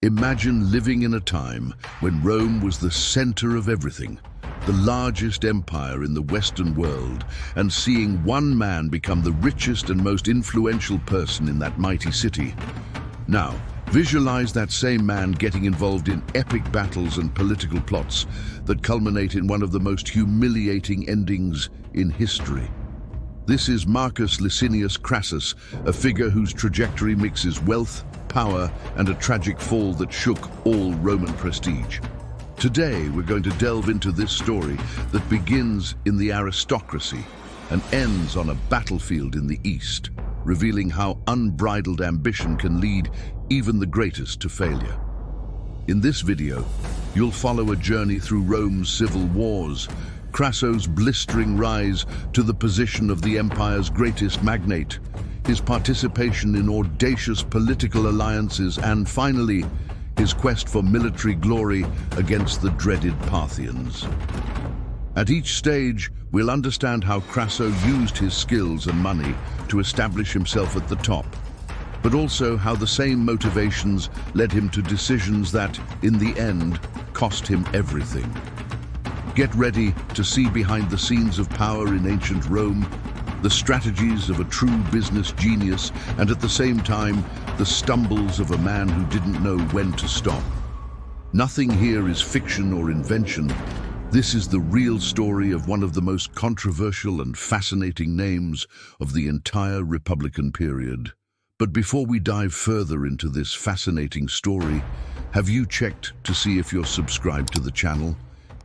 Imagine living in a time when Rome was the center of everything, the largest empire in the Western world, and seeing one man become the richest and most influential person in that mighty city. Now, visualize that same man getting involved in epic battles and political plots that culminate in one of the most humiliating endings in history. This is Marcus Licinius Crassus, a figure whose trajectory mixes wealth, power, and a tragic fall that shook all Roman prestige. Today, we're going to delve into this story that begins in the aristocracy and ends on a battlefield in the East, revealing how unbridled ambition can lead even the greatest to failure. In this video, you'll follow a journey through Rome's civil wars, Crassus' blistering rise to the position of the empire's greatest magnate, his participation in audacious political alliances, and finally, his quest for military glory against the dreaded Parthians. At each stage, we'll understand how Crassus used his skills and money to establish himself at the top, but also how the same motivations led him to decisions that, in the end, cost him everything. Get ready to see behind the scenes of power in ancient Rome, the strategies of a true business genius, and at the same time, the stumbles of a man who didn't know when to stop. Nothing here is fiction or invention. This is the real story of one of the most controversial and fascinating names of the entire Republican period. But before we dive further into this fascinating story, have you checked to see if you're subscribed to the channel?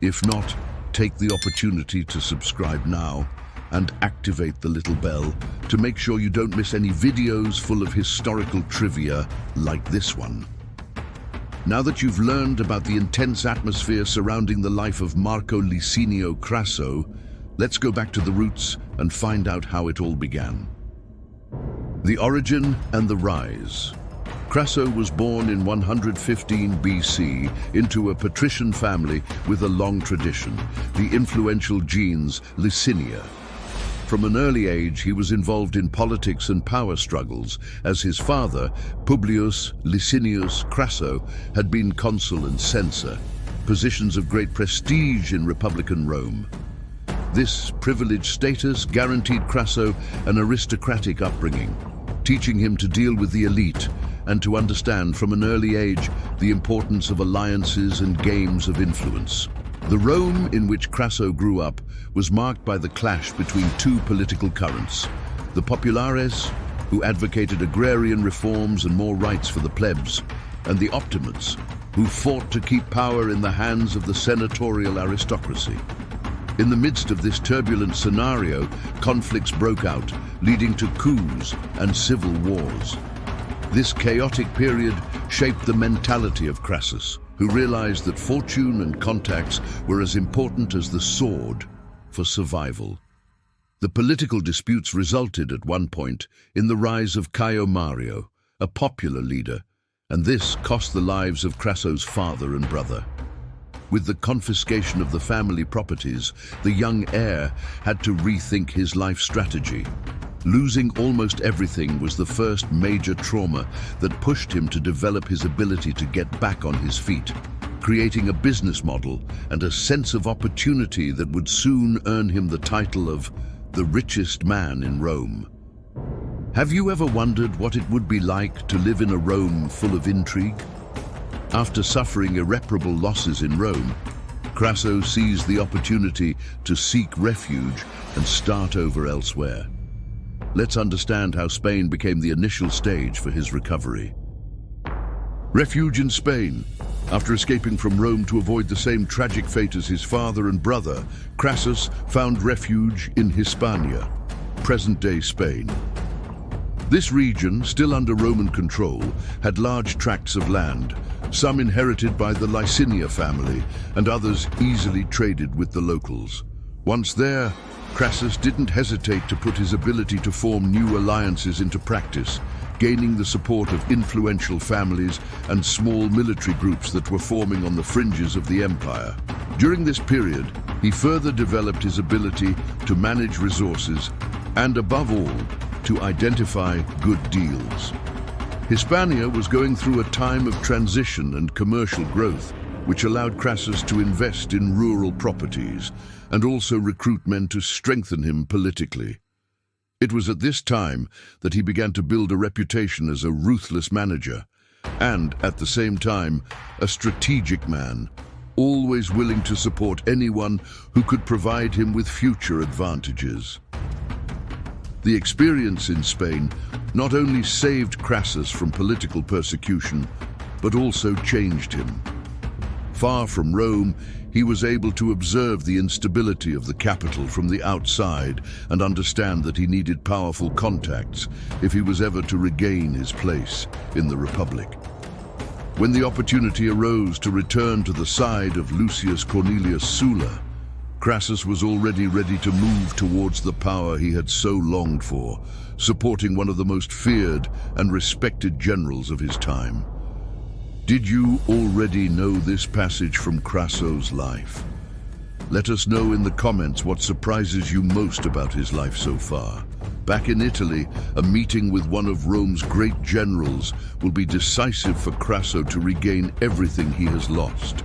If not, take the opportunity to subscribe now and activate the little bell to make sure you don't miss any videos full of historical trivia like this one. Now that you've learned about the intense atmosphere surrounding the life of Marco Licinio Crassus, let's go back to the roots and find out how it all began. The origin and the rise. Crassus was born in 115 BC into a patrician family with a long tradition, the influential gens Licinia. From an early age, he was involved in politics and power struggles, as his father, Publius Licinius Crassus, had been consul and censor, positions of great prestige in Republican Rome. This privileged status guaranteed Crassus an aristocratic upbringing, teaching him to deal with the elite and to understand from an early age the importance of alliances and games of influence. The Rome in which Crassus grew up was marked by the clash between two political currents: the populares, who advocated agrarian reforms and more rights for the plebs, and the optimates, who fought to keep power in the hands of the senatorial aristocracy. In the midst of this turbulent scenario, conflicts broke out, leading to coups and civil wars. This chaotic period shaped the mentality of Crassus, who realized that fortune and contacts were as important as the sword for survival. The political disputes resulted at one point in the rise of Caio Mario, a popular leader, and this cost the lives of Crassus' father and brother. With the confiscation of the family properties, the young heir had to rethink his life strategy. Losing almost everything was the first major trauma that pushed him to develop his ability to get back on his feet, creating a business model and a sense of opportunity that would soon earn him the title of the richest man in Rome. Have you ever wondered what it would be like to live in a Rome full of intrigue? After suffering irreparable losses in Rome, Crassus seized the opportunity to seek refuge and start over elsewhere. Let's understand how Spain became the initial stage for his recovery. Refuge in Spain. After escaping from Rome to avoid the same tragic fate as his father and brother, Crassus found refuge in Hispania, present-day Spain. This region, still under Roman control, had large tracts of land, some inherited by the Licinia family and others easily traded with the locals. Once there, Crassus didn't hesitate to put his ability to form new alliances into practice, gaining the support of influential families and small military groups that were forming on the fringes of the empire. During this period, he further developed his ability to manage resources and, above all, to identify good deals. Hispania was going through a time of transition and commercial growth, which allowed Crassus to invest in rural properties and also recruit men to strengthen him politically. It was at this time that he began to build a reputation as a ruthless manager and, at the same time, a strategic man, always willing to support anyone who could provide him with future advantages. The experience in Spain not only saved Crassus from political persecution, but also changed him. Far from Rome, he was able to observe the instability of the capital from the outside and understand that he needed powerful contacts if he was ever to regain his place in the Republic. When the opportunity arose to return to the side of Lucius Cornelius Sula, Crassus was already ready to move towards the power he had so longed for, supporting one of the most feared and respected generals of his time. Did you already know this passage from Crassus' life? Let us know in the comments what surprises you most about his life so far. Back in Italy, a meeting with one of Rome's great generals will be decisive for Crassus to regain everything he has lost.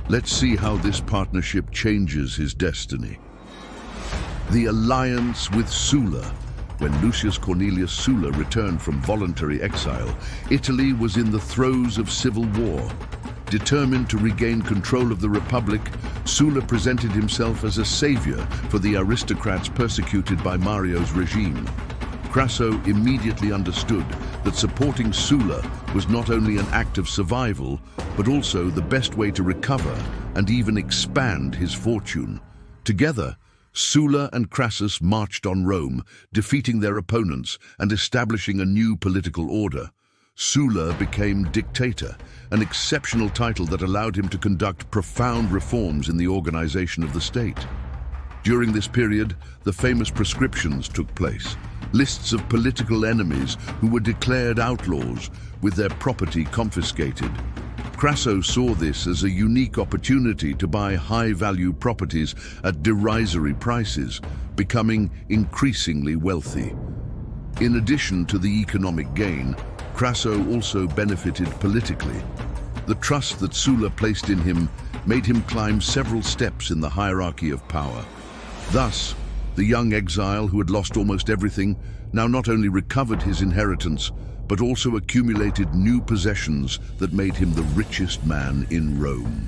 Let's see how this partnership changes his destiny. The alliance with Sula. When Lucius Cornelius Sula returned from voluntary exile, Italy was in the throes of civil war. Determined to regain control of the Republic, Sula presented himself as a savior for the aristocrats persecuted by Mario's regime. Crassus immediately understood that supporting Sula was not only an act of survival, but also the best way to recover and even expand his fortune. Together, Sula and Crassus marched on Rome, defeating their opponents and establishing a new political order. Sula became dictator, an exceptional title that allowed him to conduct profound reforms in the organization of the state. During this period, the famous proscriptions took place, lists of political enemies who were declared outlaws with their property confiscated. Crassus saw this as a unique opportunity to buy high-value properties at derisory prices, becoming increasingly wealthy. In addition to the economic gain, Crassus also benefited politically. The trust that Sula placed in him made him climb several steps in the hierarchy of power. Thus, the young exile who had lost almost everything now not only recovered his inheritance, but also accumulated new possessions that made him the richest man in Rome.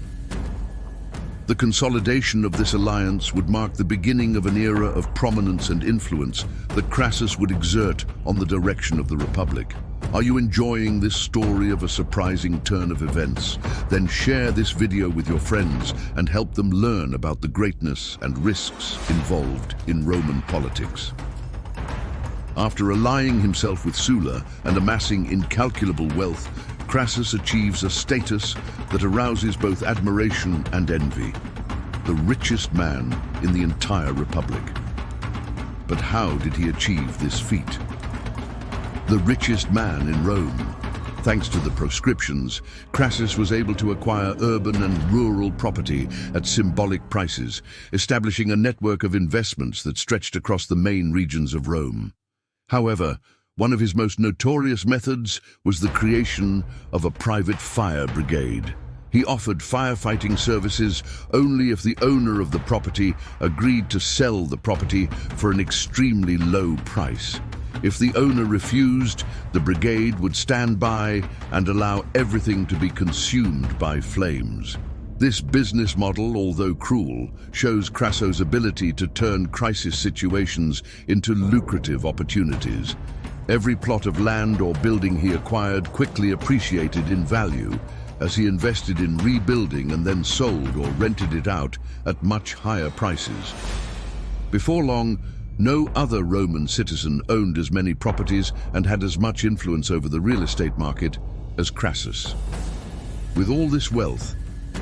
The consolidation of this alliance would mark the beginning of an era of prominence and influence that Crassus would exert on the direction of the Republic. Are you enjoying this story of a surprising turn of events? Then share this video with your friends and help them learn about the greatness and risks involved in Roman politics. After allying himself with Sula and amassing incalculable wealth, Crassus achieves a status that arouses both admiration and envy. The richest man in the entire Republic. But how did he achieve this feat? The richest man in Rome. Thanks to the proscriptions, Crassus was able to acquire urban and rural property at symbolic prices, establishing a network of investments that stretched across the main regions of Rome. However, one of his most notorious methods was the creation of a private fire brigade. He offered firefighting services only if the owner of the property agreed to sell the property for an extremely low price. If the owner refused, the brigade would stand by and allow everything to be consumed by flames. This business model, although cruel, shows Crassus' ability to turn crisis situations into lucrative opportunities. Every plot of land or building he acquired quickly appreciated in value, as he invested in rebuilding and then sold or rented it out at much higher prices. Before long, no other Roman citizen owned as many properties and had as much influence over the real estate market as Crassus. With all this wealth,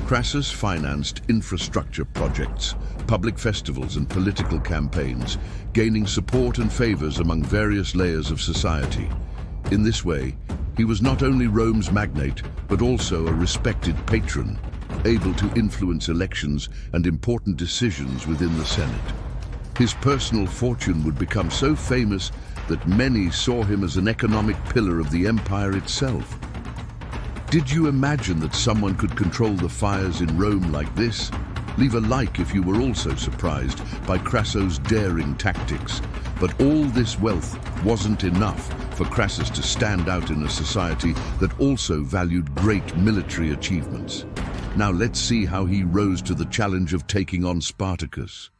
Crassus financed infrastructure projects, public festivals and political campaigns, gaining support and favors among various layers of society. In this way, he was not only Rome's magnate, but also a respected patron, able to influence elections and important decisions within the Senate. His personal fortune would become so famous that many saw him as an economic pillar of the empire itself. Did you imagine that someone could control the fires in Rome like this? Leave a like if you were also surprised by Crassus' daring tactics. But all this wealth wasn't enough for Crassus to stand out in a society that also valued great military achievements. Now let's see how he rose to the challenge of taking on Spartacus.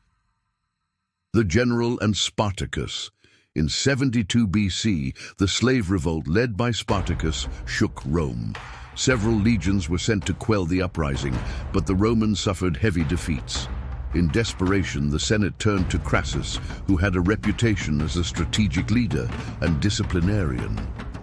The General and Spartacus. In 72 BC, the slave revolt led by Spartacus shook Rome. Several legions were sent to quell the uprising, but the Romans suffered heavy defeats. In desperation, the Senate turned to Crassus, who had a reputation as a strategic leader and disciplinarian.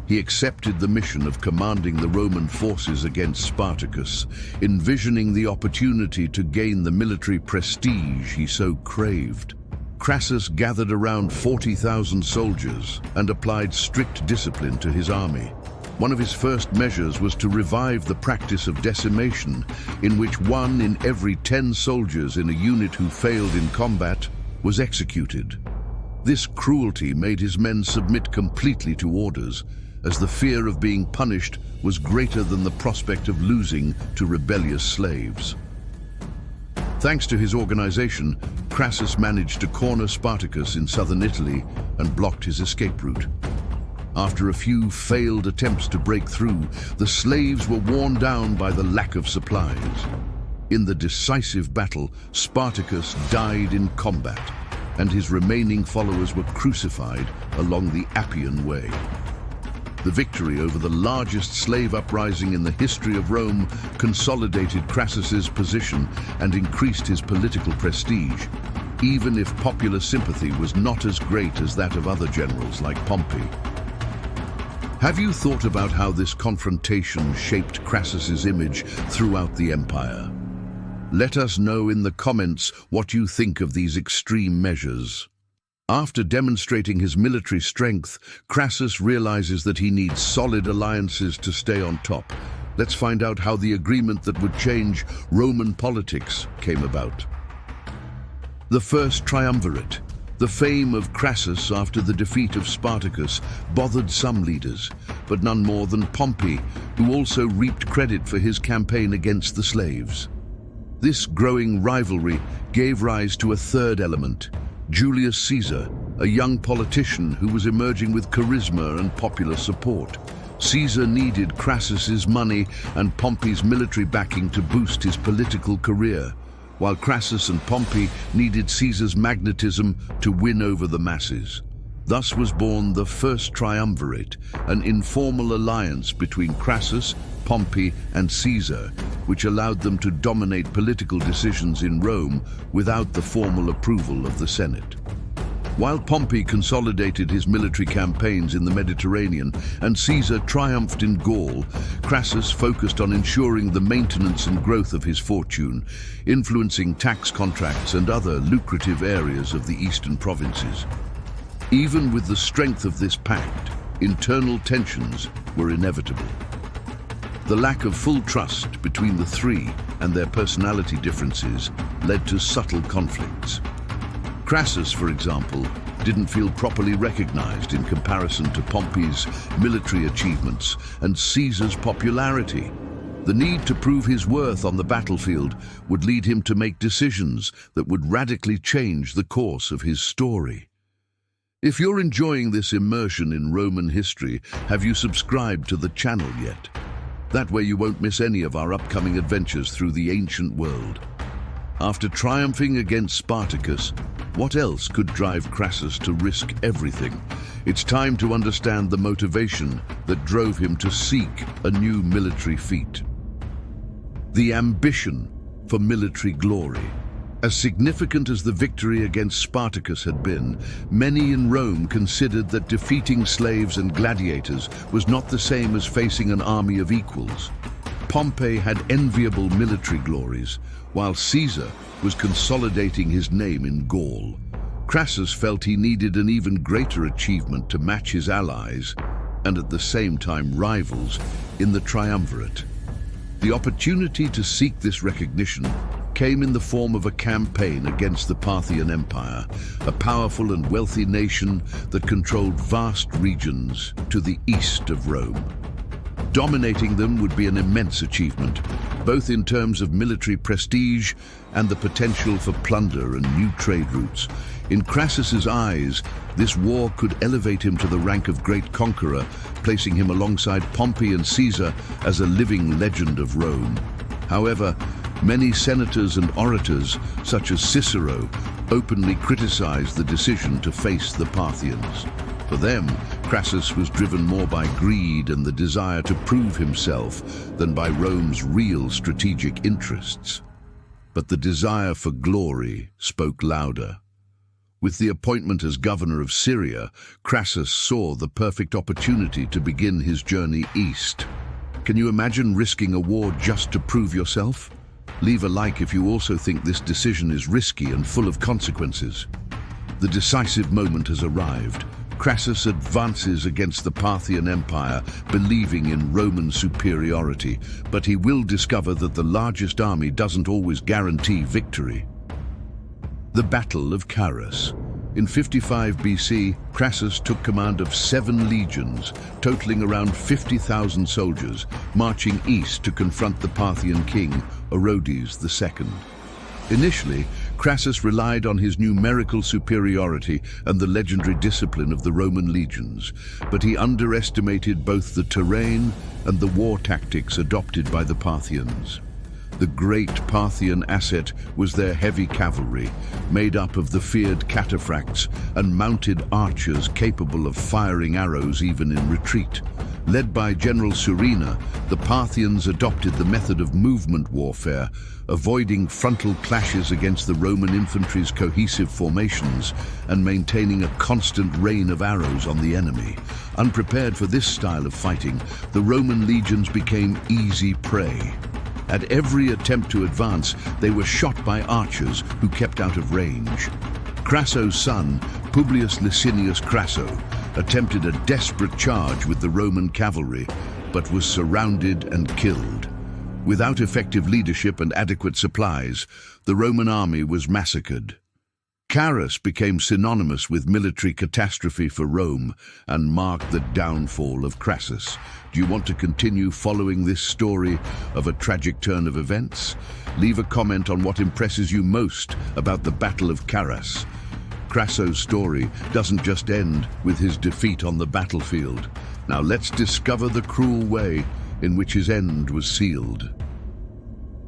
He accepted the mission of commanding the Roman forces against Spartacus, envisioning the opportunity to gain the military prestige he so craved. Crassus gathered around 40,000 soldiers and applied strict discipline to his army. One of his first measures was to revive the practice of decimation, in which 1 in every 10 soldiers in a unit who failed in combat was executed. This cruelty made his men submit completely to orders, as the fear of being punished was greater than the prospect of losing to rebellious slaves. Thanks to his organization, Crassus managed to corner Spartacus in southern Italy and blocked his escape route. After a few failed attempts to break through, the slaves were worn down by the lack of supplies. In the decisive battle, Spartacus died in combat, and his remaining followers were crucified along the Appian Way. The victory over the largest slave uprising in the history of Rome consolidated Crassus's position and increased his political prestige, even if popular sympathy was not as great as that of other generals like Pompey. Have you thought about how this confrontation shaped Crassus's image throughout the empire? Let us know in the comments what you think of these extreme measures. After demonstrating his military strength, Crassus realizes that he needs solid alliances to stay on top. Let's find out how the agreement that would change Roman politics came about. The First Triumvirate. The fame of Crassus after the defeat of Spartacus bothered some leaders, but none more than Pompey, who also reaped credit for his campaign against the slaves. This growing rivalry gave rise to a third element, Julius Caesar, a young politician who was emerging with charisma and popular support. Caesar needed Crassus's money and Pompey's military backing to boost his political career, while Crassus and Pompey needed Caesar's magnetism to win over the masses. Thus was born the First Triumvirate, an informal alliance between Crassus, Pompey, and Caesar, which allowed them to dominate political decisions in Rome without the formal approval of the Senate. While Pompey consolidated his military campaigns in the Mediterranean and Caesar triumphed in Gaul, Crassus focused on ensuring the maintenance and growth of his fortune, influencing tax contracts and other lucrative areas of the eastern provinces. Even with the strength of this pact, internal tensions were inevitable. The lack of full trust between the three and their personality differences led to subtle conflicts. Crassus, for example, didn't feel properly recognized in comparison to Pompey's military achievements and Caesar's popularity. The need to prove his worth on the battlefield would lead him to make decisions that would radically change the course of his story. If you're enjoying this immersion in Roman history, have you subscribed to the channel yet? That way you won't miss any of our upcoming adventures through the ancient world. After triumphing against Spartacus, what else could drive Crassus to risk everything? It's time to understand the motivation that drove him to seek a new military feat. The ambition for military glory. As significant as the victory against Spartacus had been, many in Rome considered that defeating slaves and gladiators was not the same as facing an army of equals. Pompey had enviable military glories, while Caesar was consolidating his name in Gaul. Crassus felt he needed an even greater achievement to match his allies, and at the same time rivals, in the Triumvirate. The opportunity to seek this recognition came in the form of a campaign against the Parthian Empire, a powerful and wealthy nation that controlled vast regions to the east of Rome. Dominating them would be an immense achievement, both in terms of military prestige and the potential for plunder and new trade routes. In Crassus's eyes, this war could elevate him to the rank of great conqueror, placing him alongside Pompey and Caesar as a living legend of Rome. However, many senators and orators, such as Cicero, openly criticized the decision to face the Parthians. For them, Crassus was driven more by greed and the desire to prove himself than by Rome's real strategic interests. But the desire for glory spoke louder. With the appointment as governor of Syria, Crassus saw the perfect opportunity to begin his journey east. Can you imagine risking a war just to prove yourself? Leave a like if you also think this decision is risky and full of consequences. The decisive moment has arrived. Crassus advances against the Parthian Empire, believing in Roman superiority, but he will discover that the largest army doesn't always guarantee victory. The Battle of Carras. In 55 BC, Crassus took command of 7 legions, totaling around 50,000 soldiers, marching east to confront the Parthian king, Orodes II. Initially, Crassus relied on his numerical superiority and the legendary discipline of the Roman legions, but he underestimated both the terrain and the war tactics adopted by the Parthians. The great Parthian asset was their heavy cavalry, made up of the feared cataphracts and mounted archers capable of firing arrows even in retreat. Led by General Sula, the Parthians adopted the method of movement warfare, avoiding frontal clashes against the Roman infantry's cohesive formations and maintaining a constant rain of arrows on the enemy. Unprepared for this style of fighting, the Roman legions became easy prey. At every attempt to advance, they were shot by archers who kept out of range. Crassus' son, Publius Licinius Crassus, attempted a desperate charge with the Roman cavalry, but was surrounded and killed. Without effective leadership and adequate supplies, the Roman army was massacred. Carras became synonymous with military catastrophe for Rome and marked the downfall of Crassus. Do you want to continue following this story of a tragic turn of events? Leave a comment on what impresses you most about the Battle of Carras. Crassus' story doesn't just end with his defeat on the battlefield. Now let's discover the cruel way in which his end was sealed.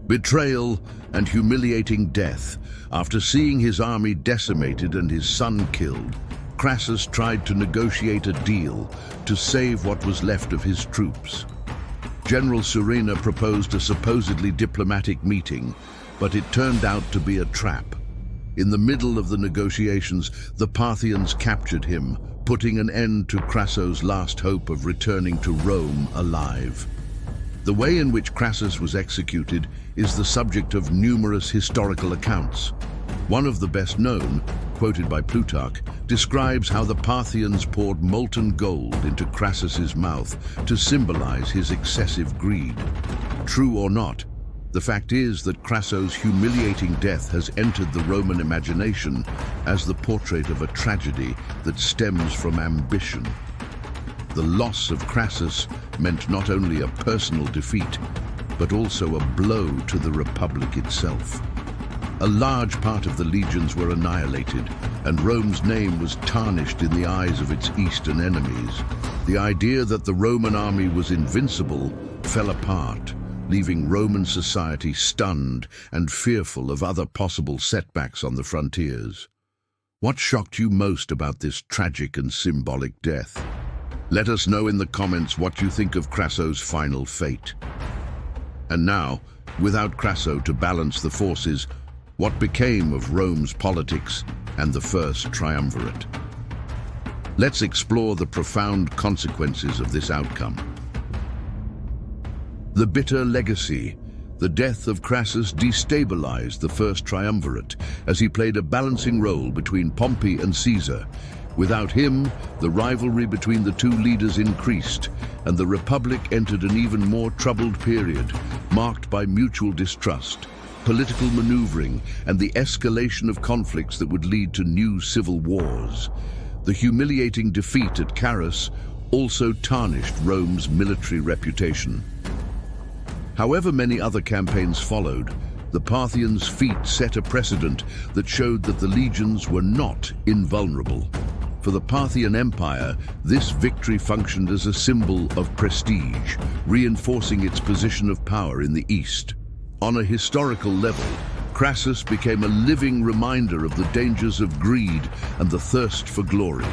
Betrayal and humiliating death. After seeing his army decimated and his son killed, Crassus tried to negotiate a deal to save what was left of his troops. General Sula proposed a supposedly diplomatic meeting, but it turned out to be a trap. In the middle of the negotiations, the Parthians captured him, putting an end to Crassus' last hope of returning to Rome alive. The way in which Crassus was executed is the subject of numerous historical accounts. One of the best known, quoted by Plutarch, describes how the Parthians poured molten gold into Crassus's mouth to symbolize his excessive greed. True or not, the fact is that Crassus' humiliating death has entered the Roman imagination as the portrait of a tragedy that stems from ambition. The loss of Crassus meant not only a personal defeat, but also a blow to the Republic itself. A large part of the legions were annihilated, and Rome's name was tarnished in the eyes of its eastern enemies. The idea that the Roman army was invincible fell apart, leaving Roman society stunned and fearful of other possible setbacks on the frontiers. What shocked you most about this tragic and symbolic death? Let us know in the comments what you think of Crassus' final fate. And now, without Crassus to balance the forces, what became of Rome's politics and the First Triumvirate? Let's explore the profound consequences of this outcome. The bitter legacy. The death of Crassus destabilized the First Triumvirate as he played a balancing role between Pompey and Caesar. Without him, the rivalry between the two leaders increased, and the Republic entered an even more troubled period, marked by mutual distrust, political maneuvering, and the escalation of conflicts that would lead to new civil wars. The humiliating defeat at Carras also tarnished Rome's military reputation. However many other campaigns followed, the Parthians' feat set a precedent that showed that the legions were not invulnerable. For the Parthian Empire, this victory functioned as a symbol of prestige, reinforcing its position of power in the East. On a historical level, Crassus became a living reminder of the dangers of greed and the thirst for glory.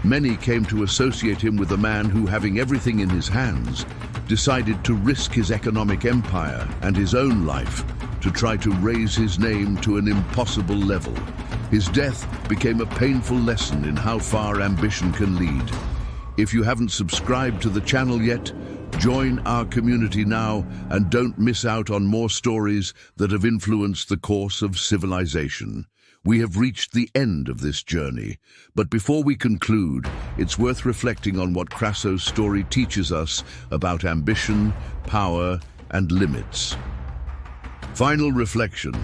Many came to associate him with a man who, having everything in his hands, decided to risk his economic empire and his own life to try to raise his name to an impossible level. His death became a painful lesson in how far ambition can lead. If you haven't subscribed to the channel yet, join our community now and don't miss out on more stories that have influenced the course of civilization. We have reached the end of this journey, but before we conclude, it's worth reflecting on what Crassus' story teaches us about ambition, power, and limits. Final reflection.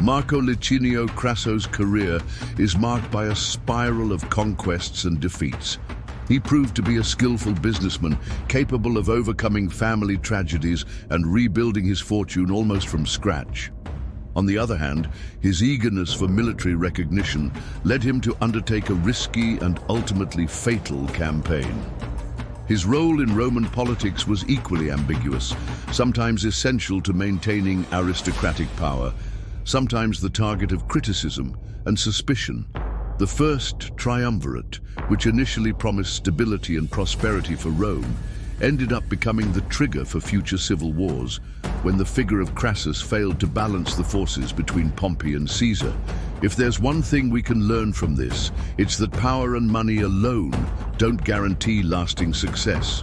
Marco Licinio Crassus' career is marked by a spiral of conquests and defeats. He proved to be a skillful businessman, capable of overcoming family tragedies and rebuilding his fortune almost from scratch. On the other hand, his eagerness for military recognition led him to undertake a risky and ultimately fatal campaign. His role in Roman politics was equally ambiguous, sometimes essential to maintaining aristocratic power, sometimes the target of criticism and suspicion. The First Triumvirate, which initially promised stability and prosperity for Rome, ended up becoming the trigger for future civil wars when the figure of Crassus failed to balance the forces between Pompey and Caesar. If there's one thing we can learn from this, it's that power and money alone don't guarantee lasting success.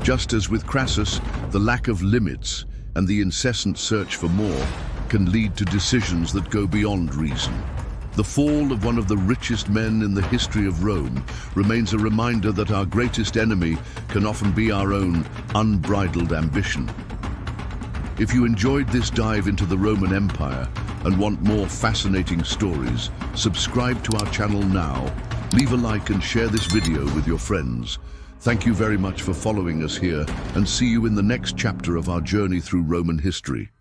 Just as with Crassus, the lack of limits and the incessant search for more can lead to decisions that go beyond reason. The fall of one of the richest men in the history of Rome remains a reminder that our greatest enemy can often be our own unbridled ambition. If you enjoyed this dive into the Roman Empire and want more fascinating stories, subscribe to our channel now, leave a like and share this video with your friends. Thank you very much for following us here, and see you in the next chapter of our journey through Roman history.